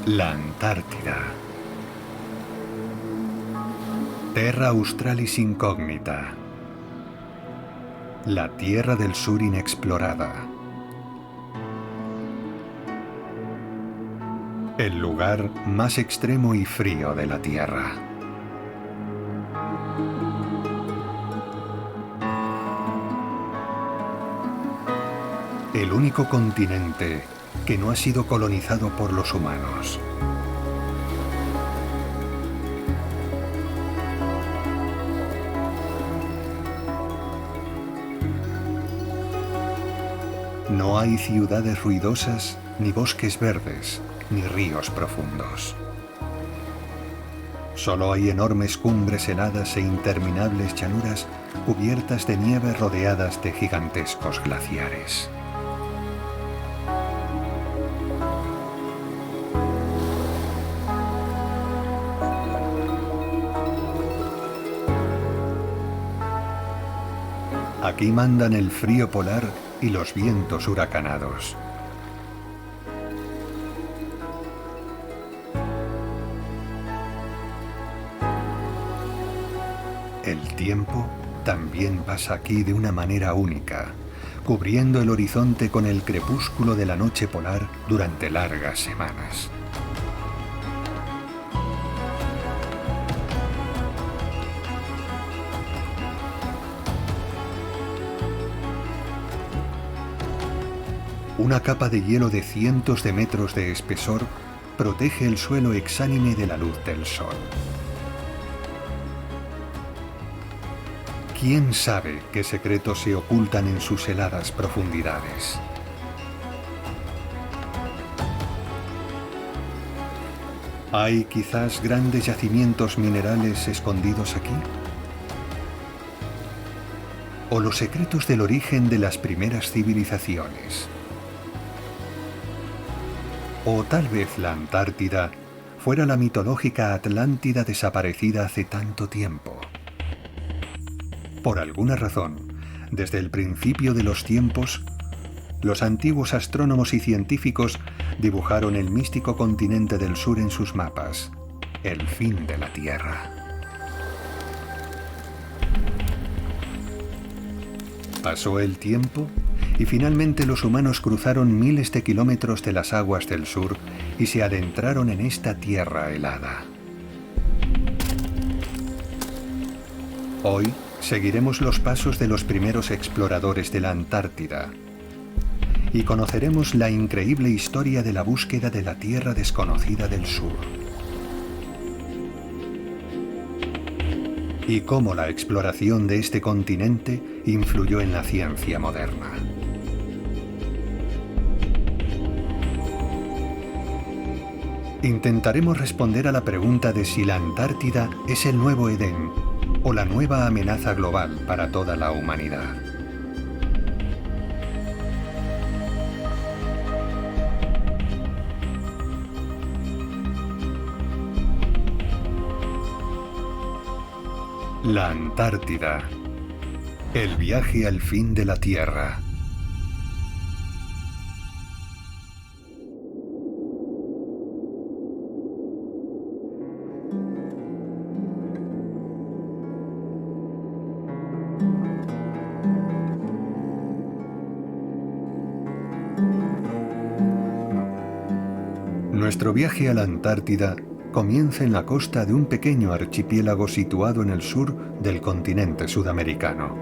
La Antártida. Terra Australis Incógnita. La Tierra del Sur inexplorada. El lugar más extremo y frío de la Tierra. El único continente que no ha sido colonizado por los humanos. No hay ciudades ruidosas, ni bosques verdes, ni ríos profundos. Solo hay enormes cumbres heladas e interminables llanuras cubiertas de nieve rodeadas de gigantescos glaciares. Aquí mandan el frío polar y los vientos huracanados. El tiempo también pasa aquí de una manera única, cubriendo el horizonte con el crepúsculo de la noche polar durante largas semanas. Una capa de hielo de cientos de metros de espesor protege el suelo exánime de la luz del sol. ¿Quién sabe qué secretos se ocultan en sus heladas profundidades? ¿Hay quizás grandes yacimientos minerales escondidos aquí? ¿O los secretos del origen de las primeras civilizaciones? O tal vez la Antártida fuera la mitológica Atlántida desaparecida hace tanto tiempo. Por alguna razón, desde el principio de los tiempos, los antiguos astrónomos y científicos dibujaron el místico continente del sur en sus mapas, el fin de la Tierra. Pasó el tiempo y finalmente los humanos cruzaron miles de kilómetros de las aguas del sur y se adentraron en esta tierra helada. Hoy seguiremos los pasos de los primeros exploradores de la Antártida y conoceremos la increíble historia de la búsqueda de la tierra desconocida del sur. Y cómo la exploración de este continente influyó en la ciencia moderna. Intentaremos responder a la pregunta de si la Antártida es el nuevo Edén o la nueva amenaza global para toda la humanidad. La Antártida. El viaje al fin de la Tierra. Nuestro viaje a la Antártida comienza en la costa de un pequeño archipiélago situado en el sur del continente sudamericano.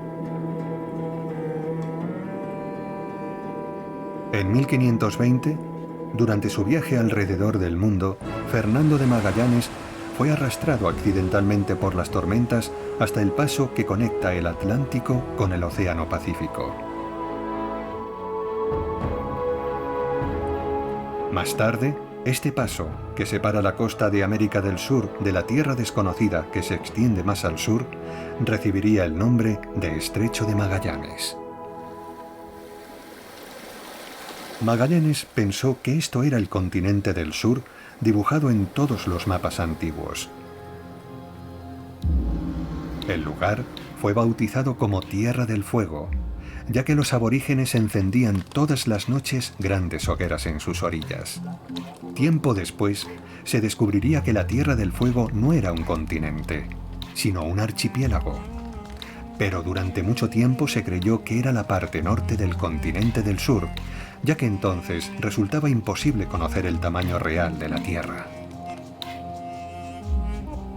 En 1520, durante su viaje alrededor del mundo, Fernando de Magallanes fue arrastrado accidentalmente por las tormentas hasta el paso que conecta el Atlántico con el Océano Pacífico. Más tarde, este paso, que separa la costa de América del Sur de la tierra desconocida que se extiende más al sur, recibiría el nombre de Estrecho de Magallanes. Magallanes pensó que esto era el continente del sur dibujado en todos los mapas antiguos. El lugar fue bautizado como Tierra del Fuego, ya que los aborígenes encendían todas las noches grandes hogueras en sus orillas. Tiempo después, se descubriría que la Tierra del Fuego no era un continente, sino un archipiélago. Pero durante mucho tiempo se creyó que era la parte norte del continente del sur, ya que entonces resultaba imposible conocer el tamaño real de la Tierra.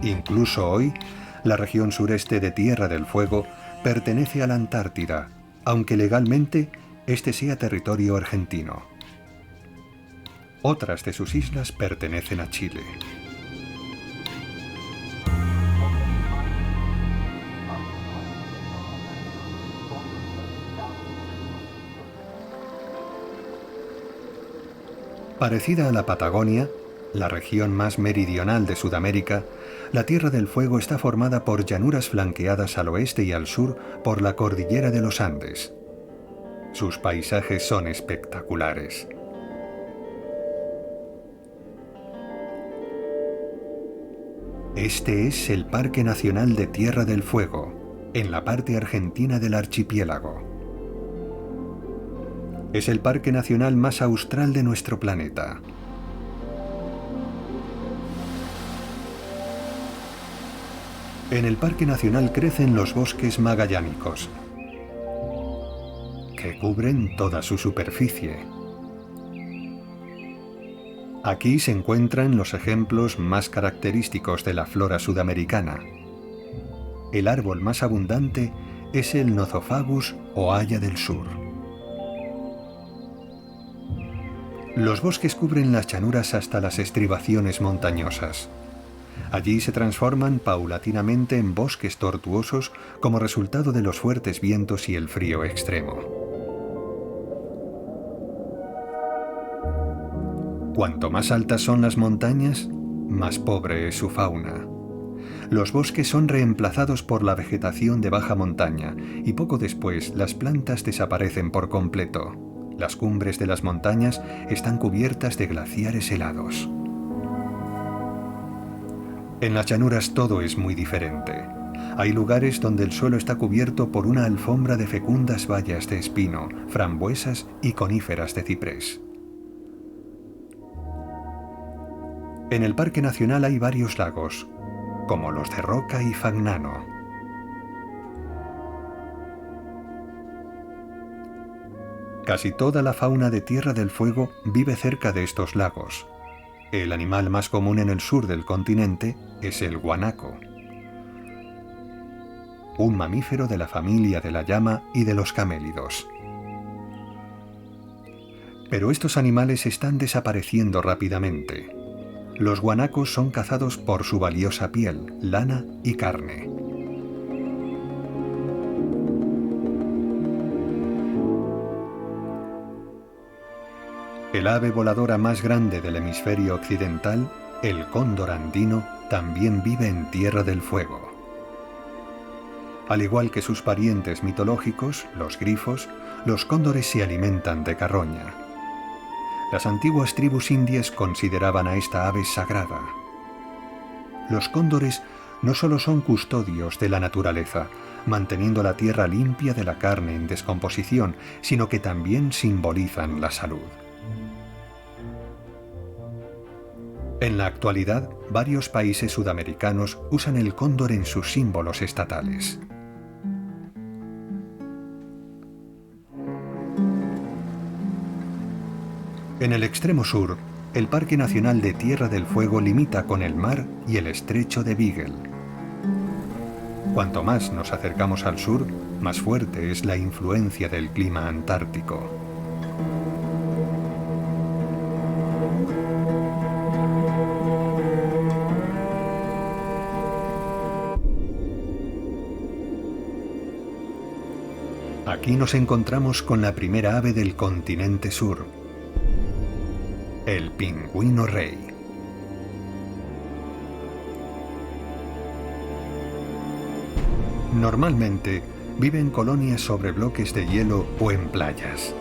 Incluso hoy, la región sureste de Tierra del Fuego pertenece a la Antártida, aunque legalmente este sea territorio argentino. Otras de sus islas pertenecen a Chile. Parecida a la Patagonia, la región más meridional de Sudamérica, la Tierra del Fuego está formada por llanuras flanqueadas al oeste y al sur por la cordillera de los Andes. Sus paisajes son espectaculares. Este es el Parque Nacional de Tierra del Fuego, en la parte argentina del archipiélago. Es el parque nacional más austral de nuestro planeta. En el parque nacional crecen los bosques magallánicos, que cubren toda su superficie. Aquí se encuentran los ejemplos más característicos de la flora sudamericana. El árbol más abundante es el Nozophagus o haya del sur. Los bosques cubren las llanuras hasta las estribaciones montañosas. Allí se transforman paulatinamente en bosques tortuosos como resultado de los fuertes vientos y el frío extremo. Cuanto más altas son las montañas, más pobre es su fauna. Los bosques son reemplazados por la vegetación de baja montaña y poco después las plantas desaparecen por completo. Las cumbres de las montañas están cubiertas de glaciares helados. En las llanuras todo es muy diferente. Hay lugares donde el suelo está cubierto por una alfombra de fecundas bayas de espino, frambuesas y coníferas de ciprés. En el Parque Nacional hay varios lagos, como los de Roca y Fagnano. Casi toda la fauna de Tierra del Fuego vive cerca de estos lagos. El animal más común en el sur del continente es el guanaco, un mamífero de la familia de la llama y de los camélidos. Pero estos animales están desapareciendo rápidamente. Los guanacos son cazados por su valiosa piel, lana y carne. El ave voladora más grande del hemisferio occidental, el cóndor andino, también vive en Tierra del Fuego. Al igual que sus parientes mitológicos, los grifos, los cóndores se alimentan de carroña. Las antiguas tribus indias consideraban a esta ave sagrada. Los cóndores no solo son custodios de la naturaleza, manteniendo la tierra limpia de la carne en descomposición, sino que también simbolizan la salud. En la actualidad, varios países sudamericanos usan el cóndor en sus símbolos estatales. En el extremo sur, el Parque Nacional de Tierra del Fuego limita con el mar y el estrecho de Beagle. Cuanto más nos acercamos al sur, más fuerte es la influencia del clima antártico. Aquí nos encontramos con la primera ave del continente sur, el pingüino rey. Normalmente vive en colonias sobre bloques de hielo o en playas.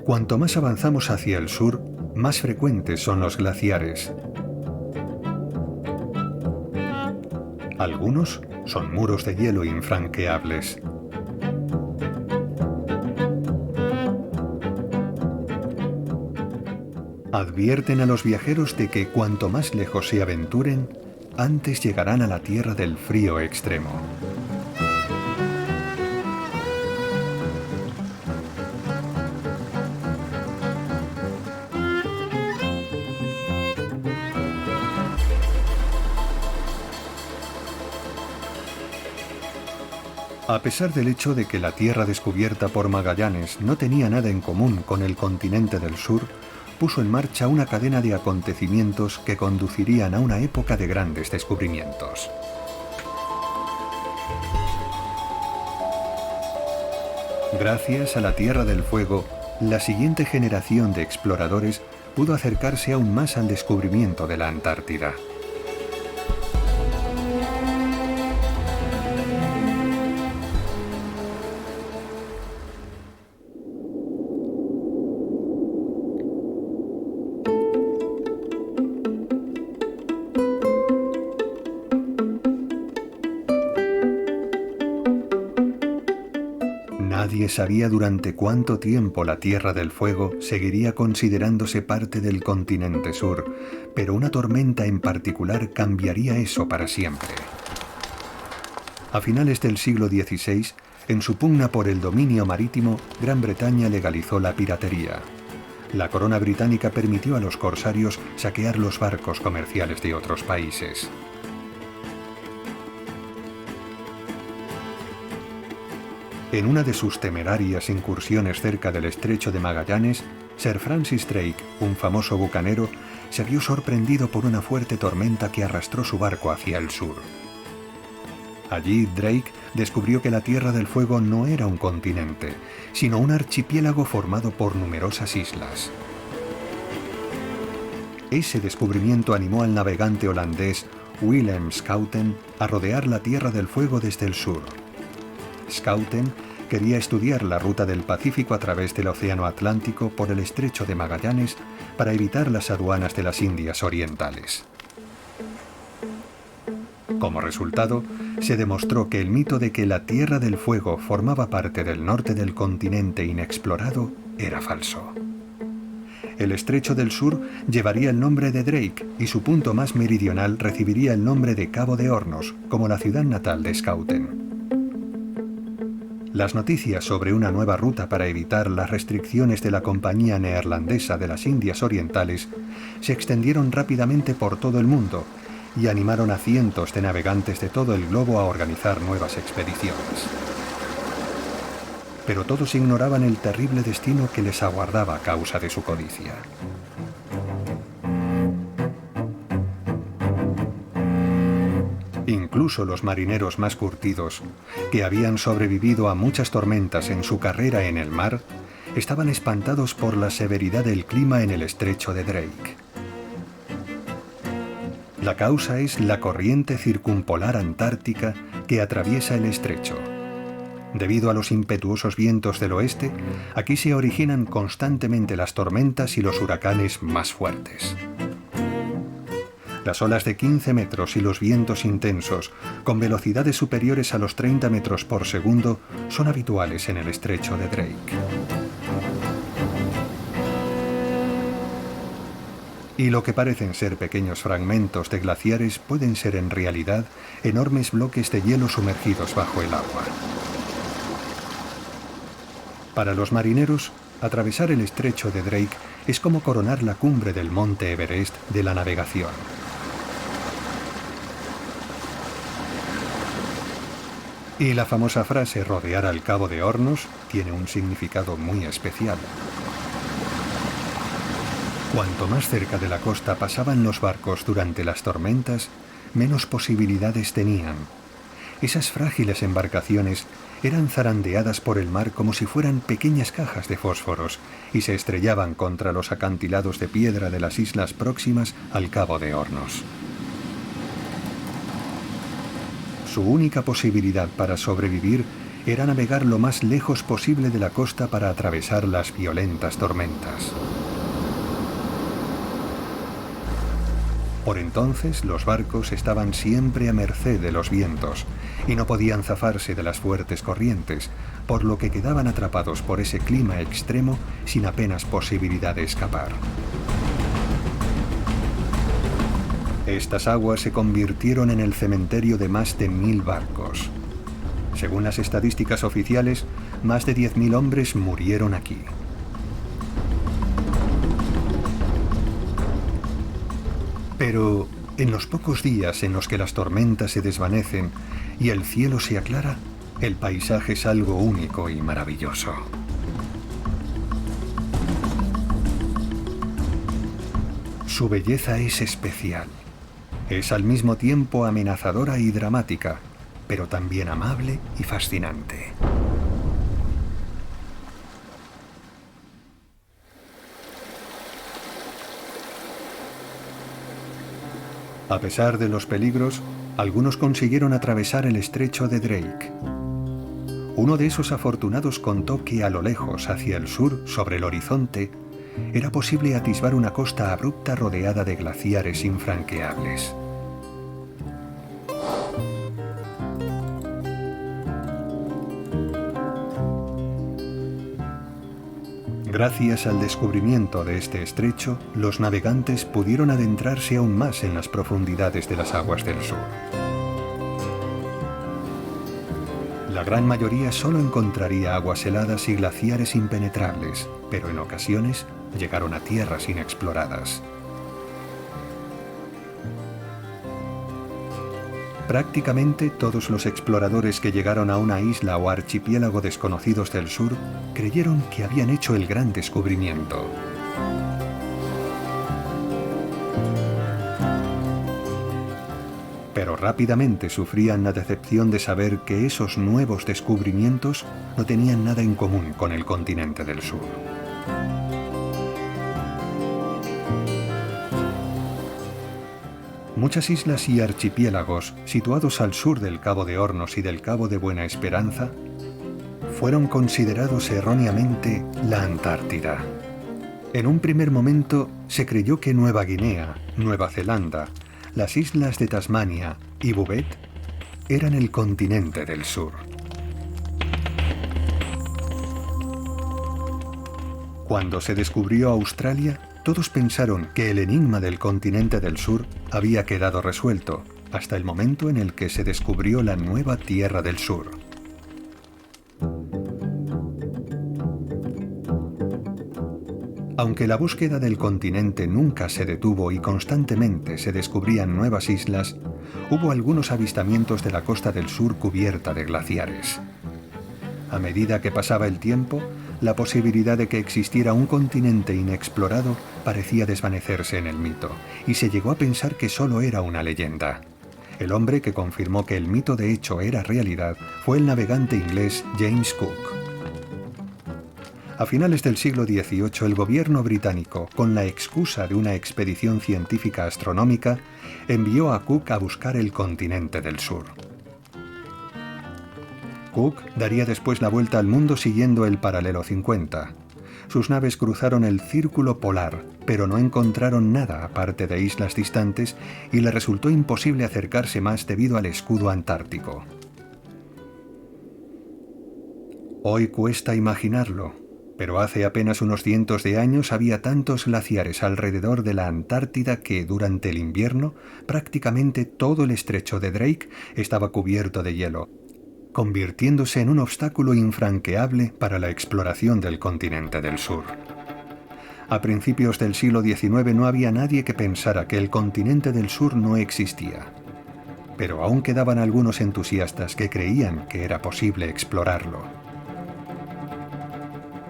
Cuanto más avanzamos hacia el sur, más frecuentes son los glaciares. Algunos son muros de hielo infranqueables. Advierten a los viajeros de que cuanto más lejos se aventuren, antes llegarán a la tierra del frío extremo. A pesar del hecho de que la tierra descubierta por Magallanes no tenía nada en común con el continente del sur, puso en marcha una cadena de acontecimientos que conducirían a una época de grandes descubrimientos. Gracias a la Tierra del Fuego, la siguiente generación de exploradores pudo acercarse aún más al descubrimiento de la Antártida. Nadie sabía durante cuánto tiempo la Tierra del Fuego seguiría considerándose parte del continente sur, pero una tormenta en particular cambiaría eso para siempre. A finales del siglo XVI, en su pugna por el dominio marítimo, Gran Bretaña legalizó la piratería. La corona británica permitió a los corsarios saquear los barcos comerciales de otros países. En una de sus temerarias incursiones cerca del estrecho de Magallanes, Sir Francis Drake, un famoso bucanero, se vio sorprendido por una fuerte tormenta que arrastró su barco hacia el sur. Allí Drake descubrió que la Tierra del Fuego no era un continente, sino un archipiélago formado por numerosas islas. Ese descubrimiento animó al navegante holandés Willem Schouten a rodear la Tierra del Fuego desde el sur. Schouten quería estudiar la ruta del Pacífico a través del Océano Atlántico por el estrecho de Magallanes para evitar las aduanas de las Indias Orientales. Como resultado, se demostró que el mito de que la Tierra del Fuego formaba parte del norte del continente inexplorado era falso. El estrecho del sur llevaría el nombre de Drake y su punto más meridional recibiría el nombre de Cabo de Hornos, como la ciudad natal de Schouten. Las noticias sobre una nueva ruta para evitar las restricciones de la Compañía Neerlandesa de las Indias Orientales se extendieron rápidamente por todo el mundo y animaron a cientos de navegantes de todo el globo a organizar nuevas expediciones. Pero todos ignoraban el terrible destino que les aguardaba a causa de su codicia. Incluso los marineros más curtidos, que habían sobrevivido a muchas tormentas en su carrera en el mar, estaban espantados por la severidad del clima en el estrecho de Drake. La causa es la corriente circumpolar antártica que atraviesa el estrecho. Debido a los impetuosos vientos del oeste, aquí se originan constantemente las tormentas y los huracanes más fuertes. Las olas de 15 metros y los vientos intensos, con velocidades superiores a los 30 metros por segundo, son habituales en el estrecho de Drake. Y lo que parecen ser pequeños fragmentos de glaciares pueden ser en realidad enormes bloques de hielo sumergidos bajo el agua. Para los marineros, atravesar el estrecho de Drake es como coronar la cumbre del monte Everest de la navegación. Y la famosa frase rodear al Cabo de Hornos tiene un significado muy especial. Cuanto más cerca de la costa pasaban los barcos durante las tormentas, menos posibilidades tenían. Esas frágiles embarcaciones eran zarandeadas por el mar como si fueran pequeñas cajas de fósforos y se estrellaban contra los acantilados de piedra de las islas próximas al Cabo de Hornos. Su única posibilidad para sobrevivir era navegar lo más lejos posible de la costa para atravesar las violentas tormentas. Por entonces los barcos estaban siempre a merced de los vientos y no podían zafarse de las fuertes corrientes, por lo que quedaban atrapados por ese clima extremo sin apenas posibilidad de escapar. Estas aguas se convirtieron en el cementerio de más de 1000 barcos. Según las estadísticas oficiales, más de 10.000 hombres murieron aquí. Pero en los pocos días en los que las tormentas se desvanecen y el cielo se aclara, el paisaje es algo único y maravilloso. Su belleza es especial. Es al mismo tiempo amenazadora y dramática, pero también amable y fascinante. A pesar de los peligros, algunos consiguieron atravesar el estrecho de Drake. Uno de esos afortunados contó que a lo lejos, hacia el sur, sobre el horizonte, era posible atisbar una costa abrupta rodeada de glaciares infranqueables. Gracias al descubrimiento de este estrecho, los navegantes pudieron adentrarse aún más en las profundidades de las aguas del sur. La gran mayoría solo encontraría aguas heladas y glaciares impenetrables, pero en ocasiones llegaron a tierras inexploradas. Prácticamente todos los exploradores que llegaron a una isla o archipiélago desconocidos del sur creyeron que habían hecho el gran descubrimiento. Pero rápidamente sufrían la decepción de saber que esos nuevos descubrimientos no tenían nada en común con el continente del sur. Muchas islas y archipiélagos situados al sur del Cabo de Hornos y del Cabo de Buena Esperanza fueron considerados erróneamente la Antártida. En un primer momento se creyó que Nueva Guinea, Nueva Zelanda, las islas de Tasmania y Bouvet eran el continente del sur. Cuando se descubrió Australia, todos pensaron que el enigma del continente del sur había quedado resuelto, hasta el momento en el que se descubrió la nueva Tierra del Sur. Aunque la búsqueda del continente nunca se detuvo y constantemente se descubrían nuevas islas, hubo algunos avistamientos de la costa del sur cubierta de glaciares. A medida que pasaba el tiempo, la posibilidad de que existiera un continente inexplorado parecía desvanecerse en el mito, y se llegó a pensar que solo era una leyenda. El hombre que confirmó que el mito de hecho era realidad fue el navegante inglés James Cook. A finales del siglo XVIII, el gobierno británico, con la excusa de una expedición científica astronómica, envió a Cook a buscar el continente del sur. Cook daría después la vuelta al mundo siguiendo el paralelo 50. Sus naves cruzaron el círculo polar, pero no encontraron nada aparte de islas distantes y le resultó imposible acercarse más debido al escudo antártico. Hoy cuesta imaginarlo, pero hace apenas unos cientos de años había tantos glaciares alrededor de la Antártida que durante el invierno prácticamente todo el estrecho de Drake estaba cubierto de hielo, convirtiéndose en un obstáculo infranqueable para la exploración del continente del sur. A principios del siglo XIX no había nadie que pensara que el continente del sur no existía, pero aún quedaban algunos entusiastas que creían que era posible explorarlo.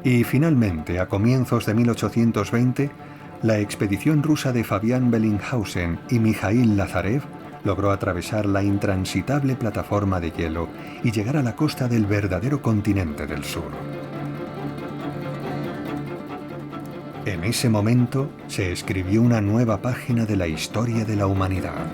Y finalmente, a comienzos de 1820, la expedición rusa de Fabián Bellinghausen y Mijaíl Lazarev logró atravesar la intransitable plataforma de hielo y llegar a la costa del verdadero continente del sur. En ese momento se escribió una nueva página de la historia de la humanidad.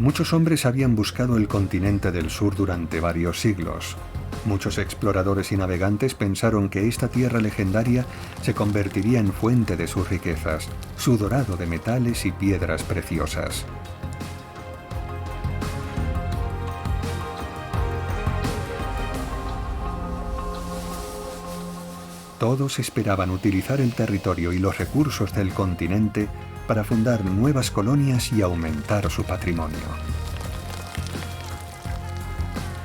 Muchos hombres habían buscado el continente del sur durante varios siglos. Muchos exploradores y navegantes pensaron que esta tierra legendaria se convertiría en fuente de sus riquezas, su dorado de metales y piedras preciosas. Todos esperaban utilizar el territorio y los recursos del continente para fundar nuevas colonias y aumentar su patrimonio.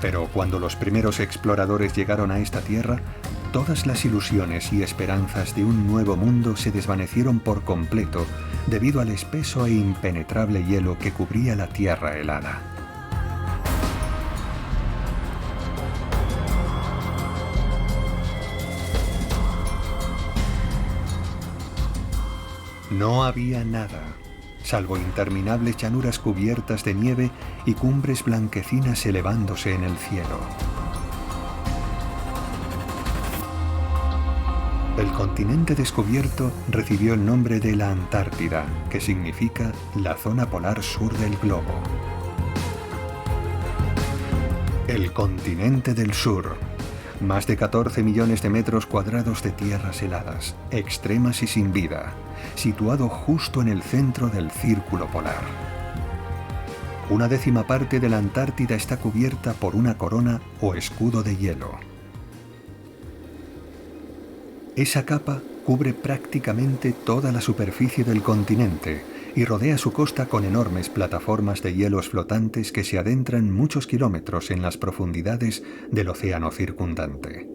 Pero cuando los primeros exploradores llegaron a esta tierra, todas las ilusiones y esperanzas de un nuevo mundo se desvanecieron por completo debido al espeso e impenetrable hielo que cubría la tierra helada. No había nada, salvo interminables llanuras cubiertas de nieve y cumbres blanquecinas elevándose en el cielo. El continente descubierto recibió el nombre de la Antártida, que significa la zona polar sur del globo. El continente del sur. Más de 14 millones de metros cuadrados de tierras heladas, extremas y sin vida, situado justo en el centro del círculo polar. 1/10 parte de la Antártida está cubierta por una corona o escudo de hielo. Esa capa cubre prácticamente toda la superficie del continente y rodea su costa con enormes plataformas de hielos flotantes que se adentran muchos kilómetros en las profundidades del océano circundante.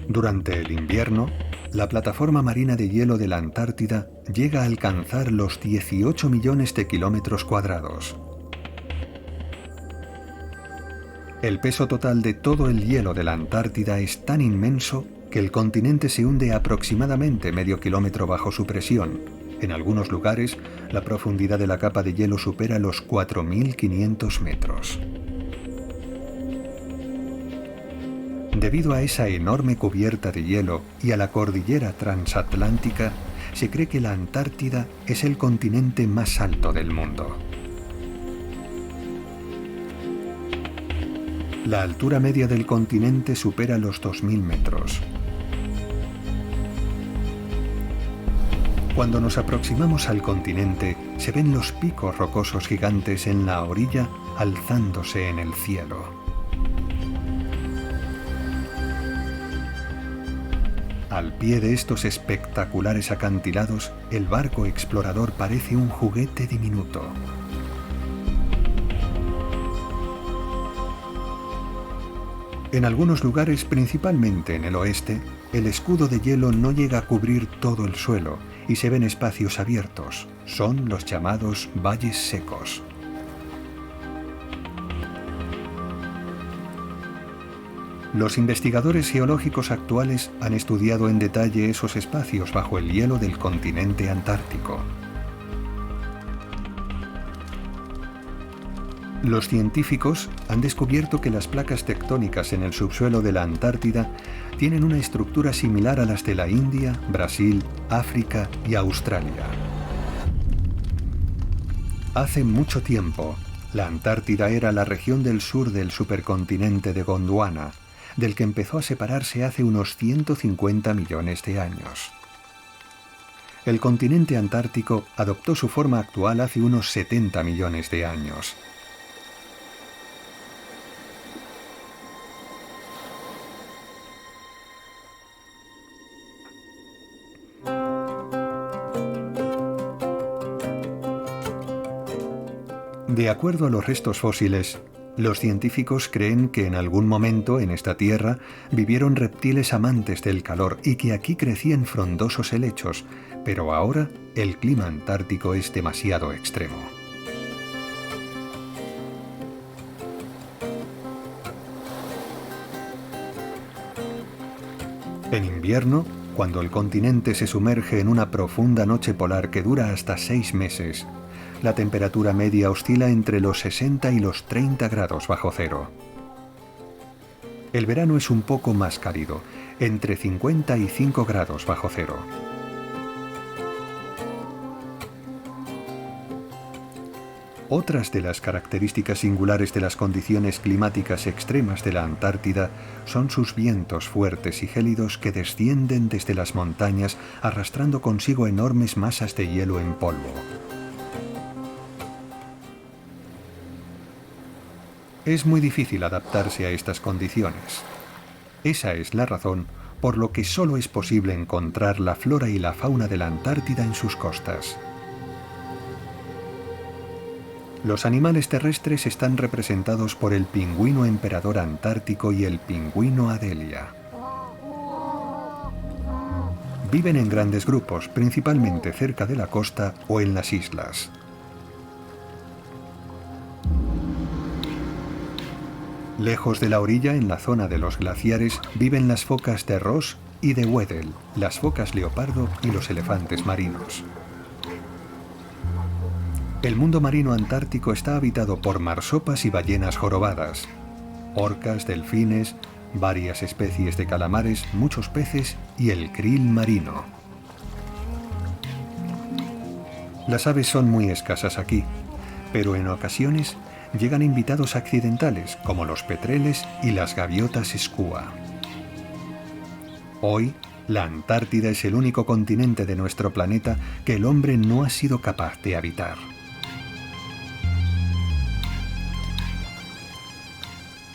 Durante el invierno, la plataforma marina de hielo de la Antártida llega a alcanzar los 18 millones de kilómetros cuadrados. El peso total de todo el hielo de la Antártida es tan inmenso que el continente se hunde aproximadamente medio kilómetro bajo su presión. En algunos lugares, la profundidad de la capa de hielo supera los 4.500 metros. Debido a esa enorme cubierta de hielo y a la cordillera transatlántica, se cree que la Antártida es el continente más alto del mundo. La altura media del continente supera los 2.000 metros. Cuando nos aproximamos al continente, se ven los picos rocosos gigantes en la orilla alzándose en el cielo. Al pie de estos espectaculares acantilados, el barco explorador parece un juguete diminuto. En algunos lugares, principalmente en el oeste, el escudo de hielo no llega a cubrir todo el suelo y se ven espacios abiertos. Son los llamados valles secos. Los investigadores geológicos actuales han estudiado en detalle esos espacios bajo el hielo del continente antártico. Los científicos han descubierto que las placas tectónicas en el subsuelo de la Antártida tienen una estructura similar a las de la India, Brasil, África y Australia. Hace mucho tiempo, la Antártida era la región del sur del supercontinente de Gondwana, del que empezó a separarse hace unos 150 millones de años. El continente antártico adoptó su forma actual hace unos 70 millones de años. De acuerdo a los restos fósiles, los científicos creen que en algún momento en esta tierra vivieron reptiles amantes del calor y que aquí crecían frondosos helechos, pero ahora el clima antártico es demasiado extremo. En invierno, cuando el continente se sumerge en una profunda noche polar que dura hasta 6 meses, la temperatura media oscila entre los 60 y los 30 grados bajo cero. El verano es un poco más cálido, entre 50 y 5 grados bajo cero. Otras de las características singulares de las condiciones climáticas extremas de la Antártida son sus vientos fuertes y gélidos que descienden desde las montañas arrastrando consigo enormes masas de hielo en polvo. Es muy difícil adaptarse a estas condiciones. Esa es la razón por lo que solo es posible encontrar la flora y la fauna de la Antártida en sus costas. Los animales terrestres están representados por el pingüino emperador antártico y el pingüino Adelia. Viven en grandes grupos, principalmente cerca de la costa o en las islas. Lejos de la orilla, en la zona de los glaciares, viven las focas de Ross y de Weddell, las focas leopardo y los elefantes marinos. El mundo marino antártico está habitado por marsopas y ballenas jorobadas, orcas, delfines, varias especies de calamares, muchos peces y el krill marino. Las aves son muy escasas aquí, pero en ocasiones llegan invitados accidentales como los petreles y las gaviotas skua. Hoy, la Antártida es el único continente de nuestro planeta que el hombre no ha sido capaz de habitar.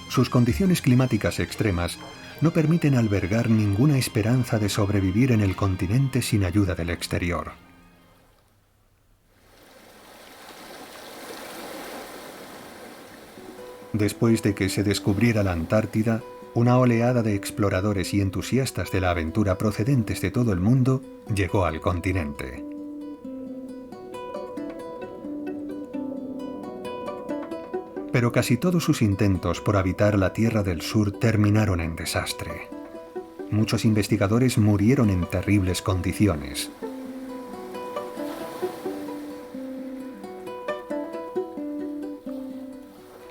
Sus condiciones climáticas extremas no permiten albergar ninguna esperanza de sobrevivir en el continente sin ayuda del exterior. Después de que se descubriera la Antártida, una oleada de exploradores y entusiastas de la aventura procedentes de todo el mundo llegó al continente. Pero casi todos sus intentos por habitar la Tierra del Sur terminaron en desastre. Muchos investigadores murieron en terribles condiciones.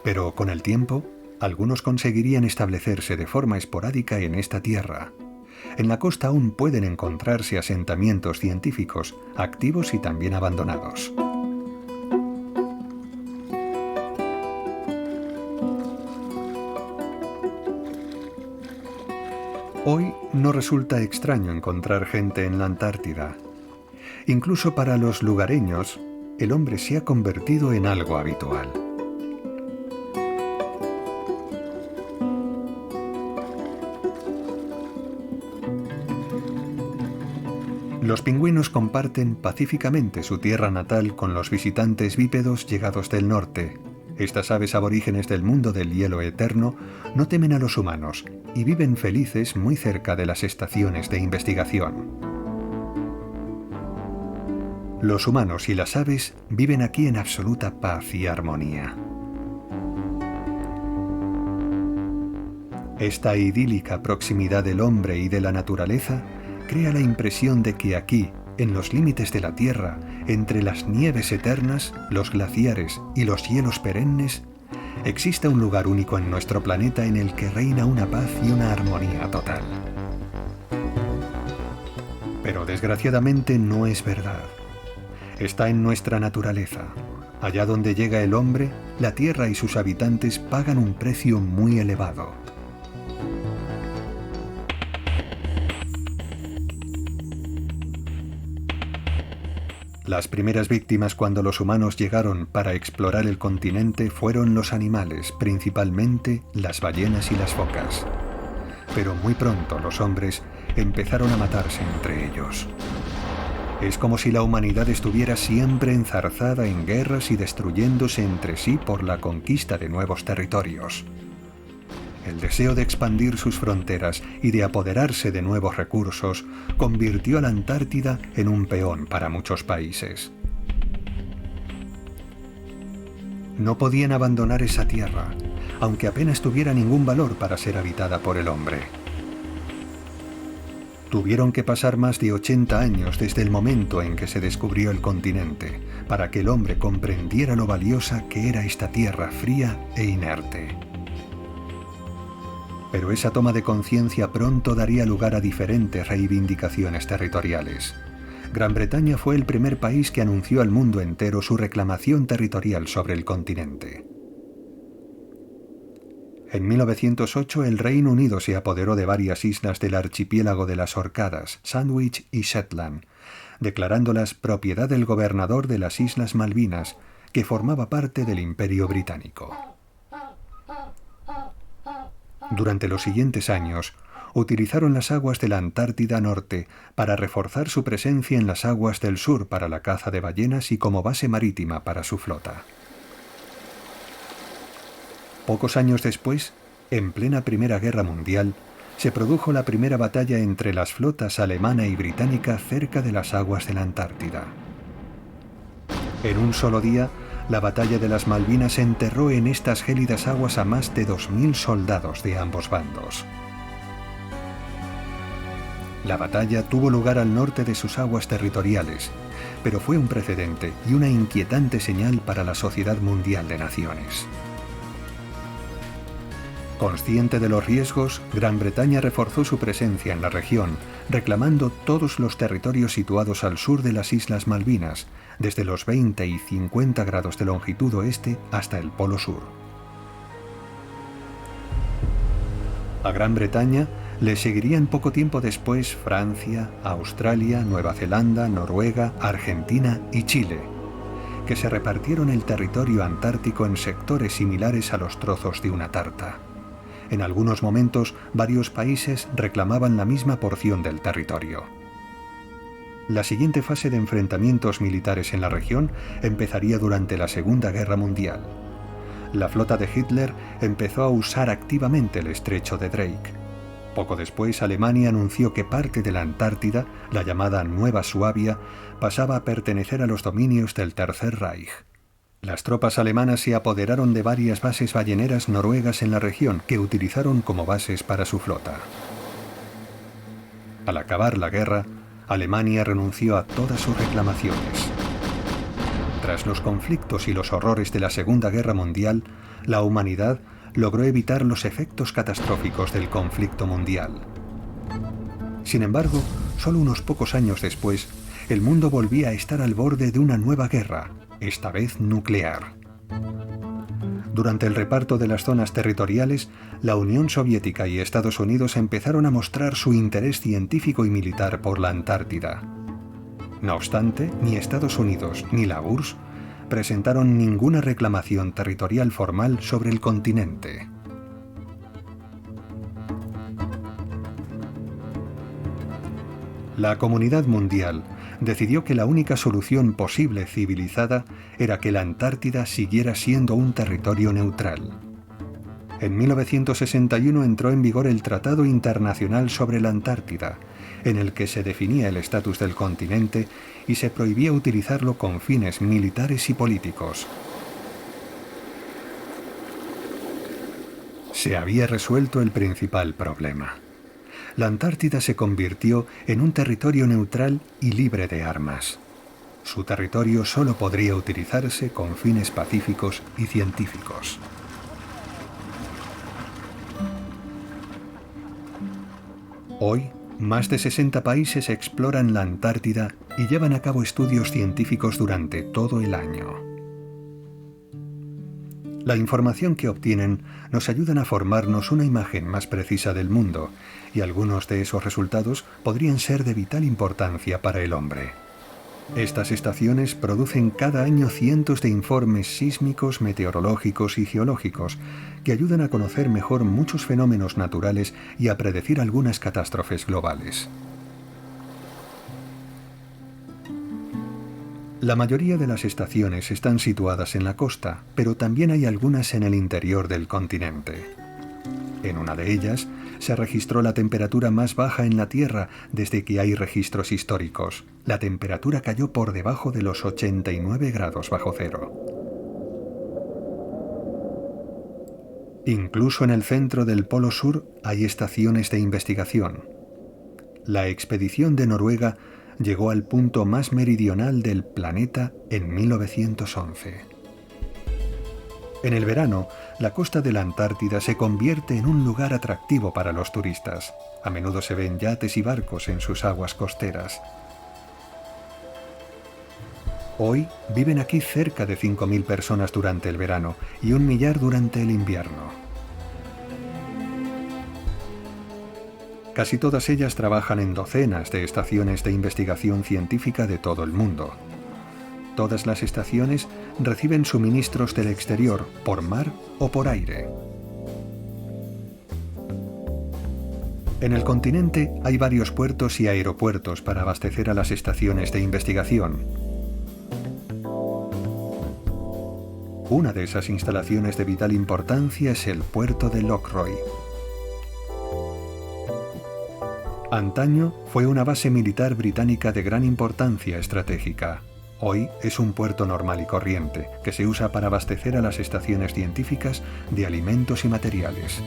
Pero con el tiempo, algunos conseguirían establecerse de forma esporádica en esta tierra. En la costa aún pueden encontrarse asentamientos científicos, activos y también abandonados. Hoy no resulta extraño encontrar gente en la Antártida. Incluso para los lugareños, el hombre se ha convertido en algo habitual. Los pingüinos comparten pacíficamente su tierra natal con los visitantes bípedos llegados del norte. Estas aves aborígenes del mundo del hielo eterno no temen a los humanos y viven felices muy cerca de las estaciones de investigación. Los humanos y las aves viven aquí en absoluta paz y armonía. Esta idílica proximidad del hombre y de la naturaleza crea la impresión de que aquí, en los límites de la Tierra, entre las nieves eternas, los glaciares y los hielos perennes, existe un lugar único en nuestro planeta en el que reina una paz y una armonía total. Pero desgraciadamente no es verdad. Está en nuestra naturaleza. Allá donde llega el hombre, la Tierra y sus habitantes pagan un precio muy elevado. Las primeras víctimas cuando los humanos llegaron para explorar el continente fueron los animales, principalmente las ballenas y las focas. Pero muy pronto los hombres empezaron a matarse entre ellos. Es como si la humanidad estuviera siempre enzarzada en guerras y destruyéndose entre sí por la conquista de nuevos territorios. El deseo de expandir sus fronteras y de apoderarse de nuevos recursos convirtió a la Antártida en un peón para muchos países. No podían abandonar esa tierra, aunque apenas tuviera ningún valor para ser habitada por el hombre. Tuvieron que pasar más de 80 años desde el momento en que se descubrió el continente para que el hombre comprendiera lo valiosa que era esta tierra fría e inerte. Pero esa toma de conciencia pronto daría lugar a diferentes reivindicaciones territoriales. Gran Bretaña fue el primer país que anunció al mundo entero su reclamación territorial sobre el continente. En 1908 el Reino Unido se apoderó de varias islas del archipiélago de las Orcadas, Sandwich y Shetland, declarándolas propiedad del gobernador de las Islas Malvinas, que formaba parte del Imperio Británico. Durante los siguientes años, utilizaron las aguas de la Antártida Norte para reforzar su presencia en las aguas del sur para la caza de ballenas y como base marítima para su flota. Pocos años después, en plena Primera Guerra Mundial, se produjo la primera batalla entre las flotas alemana y británica cerca de las aguas de la Antártida. En un solo día, la batalla de las Malvinas enterró en estas gélidas aguas a más de 2000 soldados de ambos bandos. La batalla tuvo lugar al norte de sus aguas territoriales, pero fue un precedente y una inquietante señal para la Sociedad Mundial de Naciones. Consciente de los riesgos, Gran Bretaña reforzó su presencia en la región, reclamando todos los territorios situados al sur de las Islas Malvinas, desde los 20 y 50 grados de longitud oeste hasta el Polo Sur. A Gran Bretaña le seguirían poco tiempo después Francia, Australia, Nueva Zelanda, Noruega, Argentina y Chile, que se repartieron el territorio antártico en sectores similares a los trozos de una tarta. En algunos momentos, varios países reclamaban la misma porción del territorio. La siguiente fase de enfrentamientos militares en la región empezaría durante la Segunda Guerra Mundial. La flota de Hitler empezó a usar activamente el estrecho de Drake. Poco después, Alemania anunció que parte de la Antártida, la llamada Nueva Suabia, pasaba a pertenecer a los dominios del Tercer Reich. Las tropas alemanas se apoderaron de varias bases balleneras noruegas en la región, que utilizaron como bases para su flota. Al acabar la guerra, Alemania renunció a todas sus reclamaciones. Tras los conflictos y los horrores de la Segunda Guerra Mundial, la humanidad logró evitar los efectos catastróficos del conflicto mundial. Sin embargo, solo unos pocos años después, el mundo volvía a estar al borde de una nueva guerra, esta vez nuclear. Durante el reparto de las zonas territoriales, la Unión Soviética y Estados Unidos empezaron a mostrar su interés científico y militar por la Antártida. No obstante, ni Estados Unidos ni la URSS presentaron ninguna reclamación territorial formal sobre el continente. La comunidad mundial decidió que la única solución posible civilizada era que la Antártida siguiera siendo un territorio neutral. En 1961 entró en vigor el Tratado Internacional sobre la Antártida, en el que se definía el estatus del continente y se prohibía utilizarlo con fines militares y políticos. Se había resuelto el principal problema. La Antártida se convirtió en un territorio neutral y libre de armas. Su territorio solo podría utilizarse con fines pacíficos y científicos. Hoy, más de 60 países exploran la Antártida y llevan a cabo estudios científicos durante todo el año. La información que obtienen nos ayudan a formarnos una imagen más precisa del mundo, y algunos de esos resultados podrían ser de vital importancia para el hombre. Estas estaciones producen cada año cientos de informes sísmicos, meteorológicos y geológicos que ayudan a conocer mejor muchos fenómenos naturales y a predecir algunas catástrofes globales. La mayoría de las estaciones están situadas en la costa, pero también hay algunas en el interior del continente. En una de ellas se registró la temperatura más baja en la Tierra desde que hay registros históricos. La temperatura cayó por debajo de los 89 grados bajo cero. Incluso en el centro del Polo Sur hay estaciones de investigación. La expedición de Noruega llegó al punto más meridional del planeta en 1911. En el verano, la costa de la Antártida se convierte en un lugar atractivo para los turistas. A menudo se ven yates y barcos en sus aguas costeras. Hoy viven aquí cerca de 5.000 personas durante el verano y 1 millar durante el invierno. Casi todas ellas trabajan en docenas de estaciones de investigación científica de todo el mundo. Todas las estaciones reciben suministros del exterior, por mar o por aire. En el continente hay varios puertos y aeropuertos para abastecer a las estaciones de investigación. Una de esas instalaciones de vital importancia es el puerto de Lockroy. Antaño fue una base militar británica de gran importancia estratégica. Hoy es un puerto normal y corriente, que se usa para abastecer a las estaciones científicas de alimentos y materiales.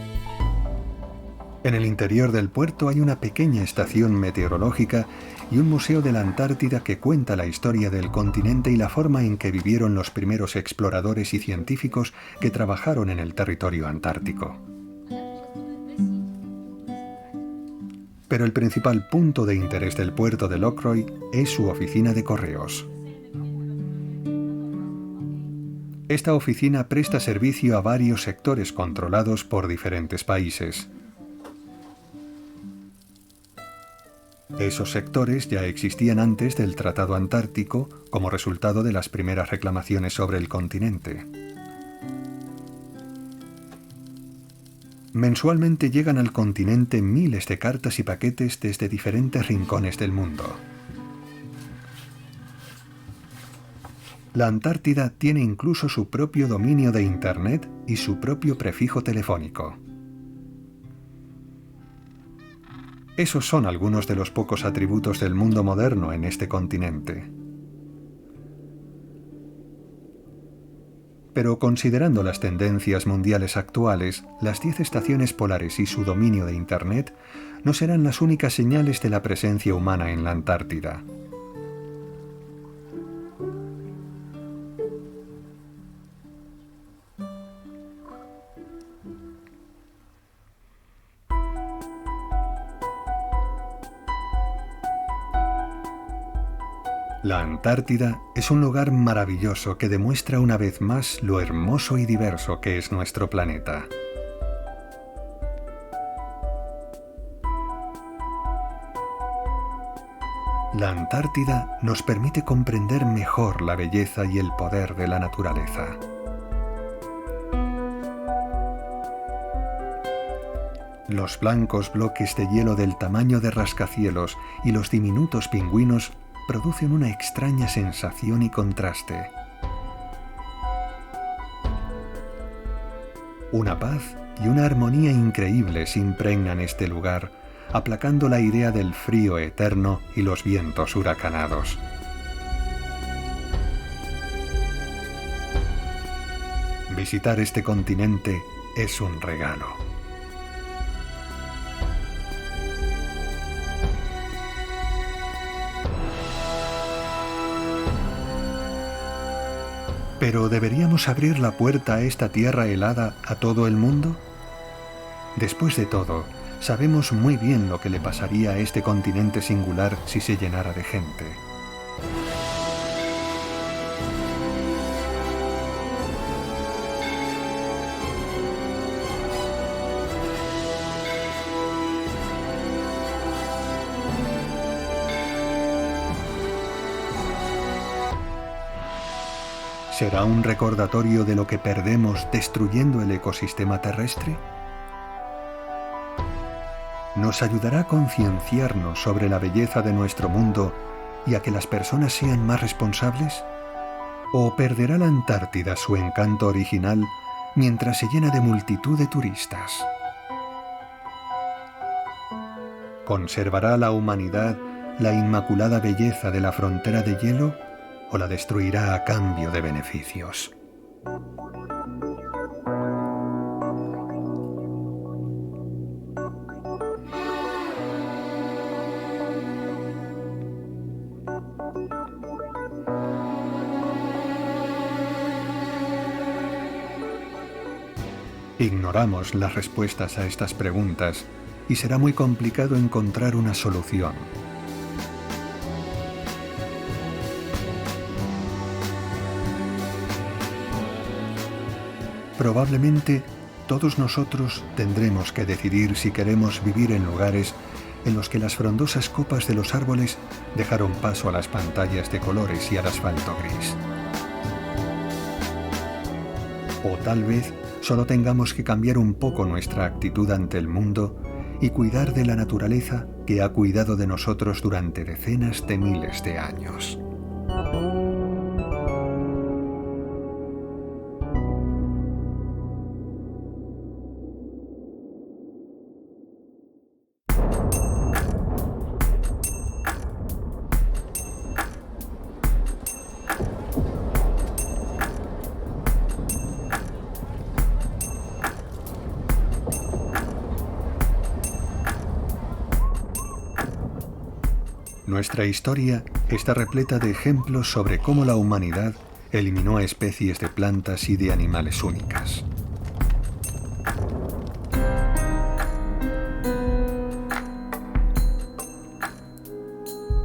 En el interior del puerto hay una pequeña estación meteorológica y un museo de la Antártida que cuenta la historia del continente y la forma en que vivieron los primeros exploradores y científicos que trabajaron en el territorio antártico. Pero el principal punto de interés del puerto de Lockroy es su oficina de correos. Esta oficina presta servicio a varios sectores controlados por diferentes países. Esos sectores ya existían antes del Tratado Antártico como resultado de las primeras reclamaciones sobre el continente. Mensualmente llegan al continente miles de cartas y paquetes desde diferentes rincones del mundo. La Antártida tiene incluso su propio dominio de Internet y su propio prefijo telefónico. Esos son algunos de los pocos atributos del mundo moderno en este continente. Pero considerando las tendencias mundiales actuales, las 10 estaciones polares y su dominio de Internet no serán las únicas señales de la presencia humana en la Antártida. La Antártida es un lugar maravilloso que demuestra una vez más lo hermoso y diverso que es nuestro planeta. La Antártida nos permite comprender mejor la belleza y el poder de la naturaleza. Los blancos bloques de hielo del tamaño de rascacielos y los diminutos pingüinos producen una extraña sensación y contraste. Una paz y una armonía increíbles impregnan este lugar, aplacando la idea del frío eterno y los vientos huracanados. Visitar este continente es un regalo. ¿Pero deberíamos abrir la puerta a esta tierra helada a todo el mundo? Después de todo, sabemos muy bien lo que le pasaría a este continente singular si se llenara de gente. ¿Será un recordatorio de lo que perdemos destruyendo el ecosistema terrestre? ¿Nos ayudará a concienciarnos sobre la belleza de nuestro mundo y a que las personas sean más responsables? ¿O perderá la Antártida su encanto original mientras se llena de multitud de turistas? ¿Conservará la humanidad la inmaculada belleza de la frontera de hielo o la destruirá a cambio de beneficios? Ignoramos las respuestas a estas preguntas y será muy complicado encontrar una solución. probablemente todos nosotros tendremos que decidir si queremos vivir en lugares en los que las frondosas copas de los árboles dejaron paso a las pantallas de colores y al asfalto gris. O tal vez solo tengamos que cambiar un poco nuestra actitud ante el mundo y cuidar de la naturaleza que ha cuidado de nosotros durante decenas de miles de años. Nuestra historia está repleta de ejemplos sobre cómo la humanidad eliminó a especies de plantas y de animales únicas.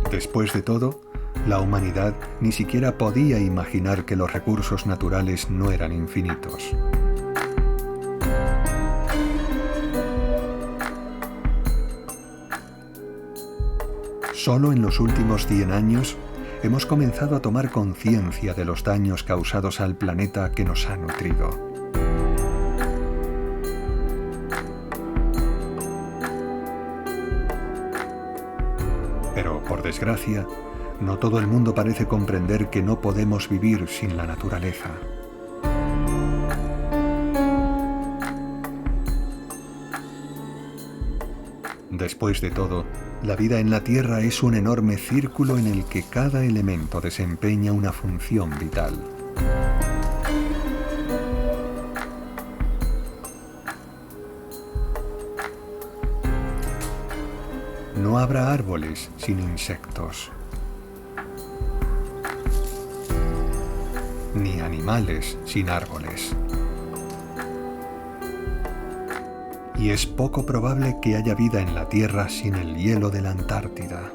Después de todo, la humanidad ni siquiera podía imaginar que los recursos naturales no eran infinitos. Solo en los últimos 100 años hemos comenzado a tomar conciencia de los daños causados al planeta que nos ha nutrido. Pero, por desgracia, no todo el mundo parece comprender que no podemos vivir sin la naturaleza. Después de todo, la vida en la Tierra es un enorme círculo en el que cada elemento desempeña una función vital. No habrá árboles sin insectos, ni animales sin árboles. Y es poco probable que haya vida en la Tierra sin el hielo de la Antártida.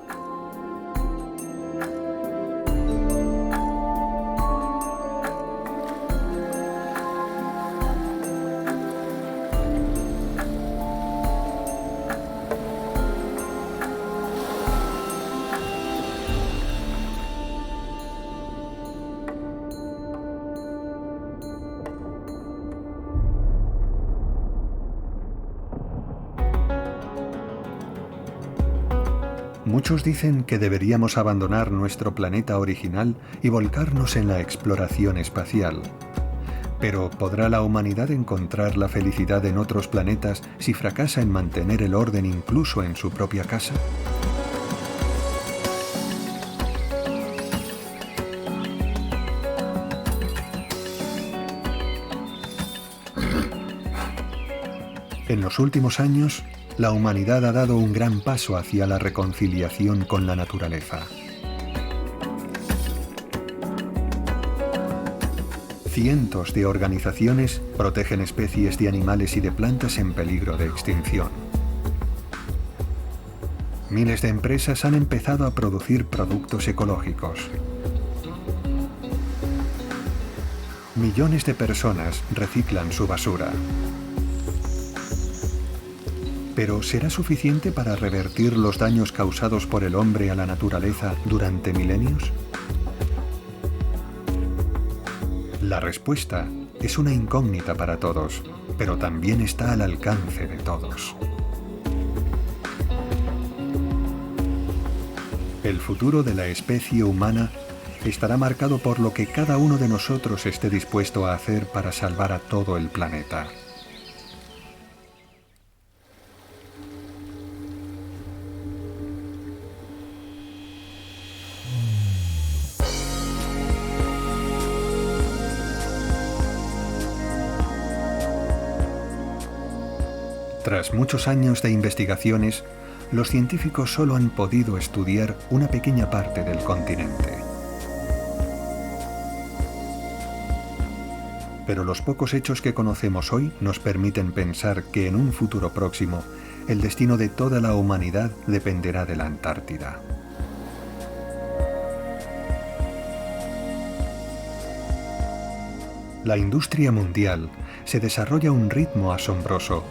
Muchos dicen que deberíamos abandonar nuestro planeta original y volcarnos en la exploración espacial. Pero ¿podrá la humanidad encontrar la felicidad en otros planetas si fracasa en mantener el orden incluso en su propia casa? En los últimos años, la humanidad ha dado un gran paso hacia la reconciliación con la naturaleza. Cientos de organizaciones protegen especies de animales y de plantas en peligro de extinción. Miles de empresas han empezado a producir productos ecológicos. Millones de personas reciclan su basura. ¿Pero será suficiente para revertir los daños causados por el hombre a la naturaleza durante milenios? La respuesta es una incógnita para todos, pero también está al alcance de todos. El futuro de la especie humana estará marcado por lo que cada uno de nosotros esté dispuesto a hacer para salvar a todo el planeta. Tras muchos años de investigaciones, los científicos solo han podido estudiar una pequeña parte del continente. Pero los pocos hechos que conocemos hoy nos permiten pensar que en un futuro próximo, el destino de toda la humanidad dependerá de la Antártida. La industria mundial se desarrolla un ritmo asombroso.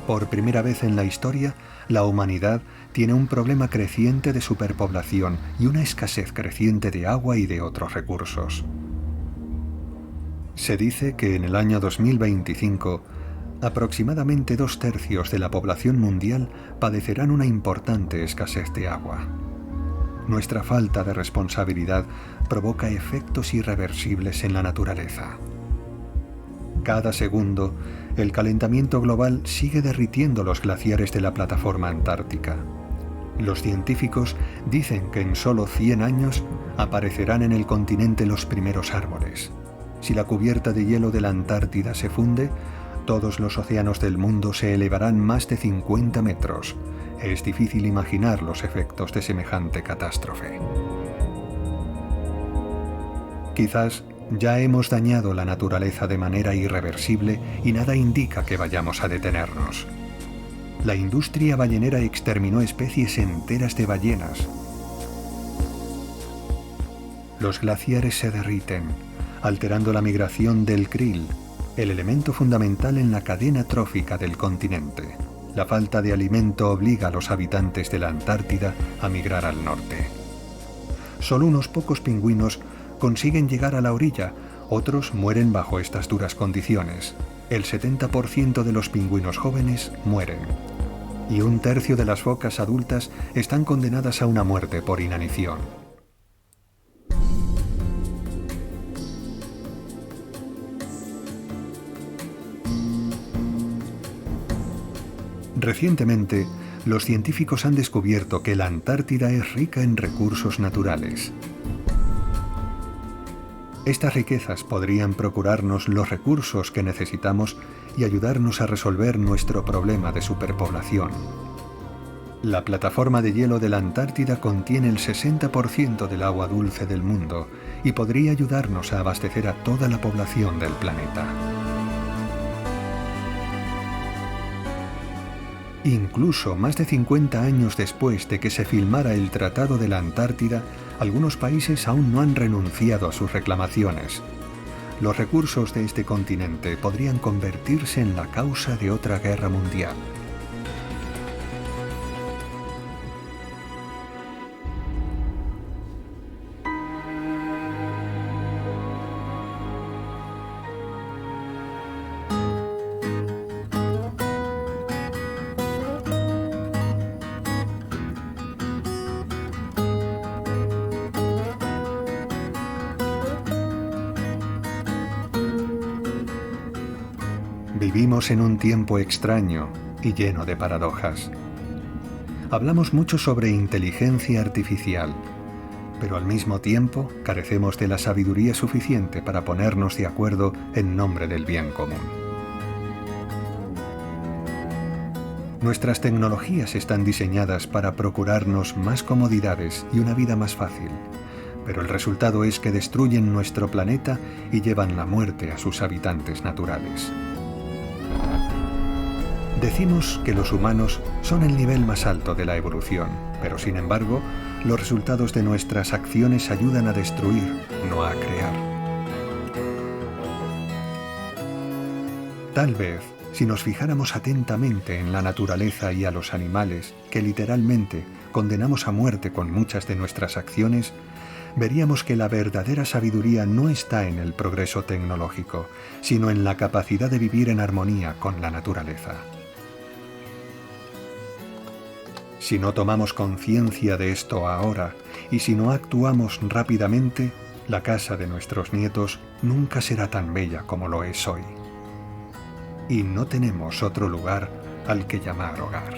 Por primera vez en la historia, la humanidad tiene un problema creciente de superpoblación y una escasez creciente de agua y de otros recursos. Se dice que en el año 2025, aproximadamente 2/3 de la población mundial padecerán una importante escasez de agua. Nuestra falta de responsabilidad provoca efectos irreversibles en la naturaleza. Cada segundo, el calentamiento global sigue derritiendo los glaciares de la plataforma antártica. Los científicos dicen que en solo 100 años aparecerán en el continente los primeros árboles. Si la cubierta de hielo de la Antártida se funde, todos los océanos del mundo se elevarán más de 50 metros. Es difícil imaginar los efectos de semejante catástrofe. Quizás ya hemos dañado la naturaleza de manera irreversible y nada indica que vayamos a detenernos. La industria ballenera exterminó especies enteras de ballenas. Los glaciares se derriten, alterando la migración del krill, el elemento fundamental en la cadena trófica del continente. La falta de alimento obliga a los habitantes de la Antártida a migrar al norte. Solo unos pocos pingüinos consiguen llegar a la orilla, otros mueren bajo estas duras condiciones. El 70% de los pingüinos jóvenes mueren. Y 1/3 de las focas adultas están condenadas a una muerte por inanición. Recientemente, los científicos han descubierto que la Antártida es rica en recursos naturales. Estas riquezas podrían procurarnos los recursos que necesitamos y ayudarnos a resolver nuestro problema de superpoblación. La plataforma de hielo de la Antártida contiene el 60% del agua dulce del mundo y podría ayudarnos a abastecer a toda la población del planeta. Incluso más de 50 años después de que se firmara el Tratado de la Antártida, algunos países aún no han renunciado a sus reclamaciones. Los recursos de este continente podrían convertirse en la causa de otra guerra mundial. Vivimos en un tiempo extraño y lleno de paradojas. Hablamos mucho sobre inteligencia artificial, pero al mismo tiempo carecemos de la sabiduría suficiente para ponernos de acuerdo en nombre del bien común. Nuestras tecnologías están diseñadas para procurarnos más comodidades y una vida más fácil, pero el resultado es que destruyen nuestro planeta y llevan la muerte a sus habitantes naturales. Decimos que los humanos son el nivel más alto de la evolución, pero sin embargo, los resultados de nuestras acciones ayudan a destruir, no a crear. Tal vez, si nos fijáramos atentamente en la naturaleza y a los animales, que literalmente condenamos a muerte con muchas de nuestras acciones, veríamos que la verdadera sabiduría no está en el progreso tecnológico, sino en la capacidad de vivir en armonía con la naturaleza. Si no tomamos conciencia de esto ahora y si no actuamos rápidamente, la casa de nuestros nietos nunca será tan bella como lo es hoy. Y no tenemos otro lugar al que llamar hogar.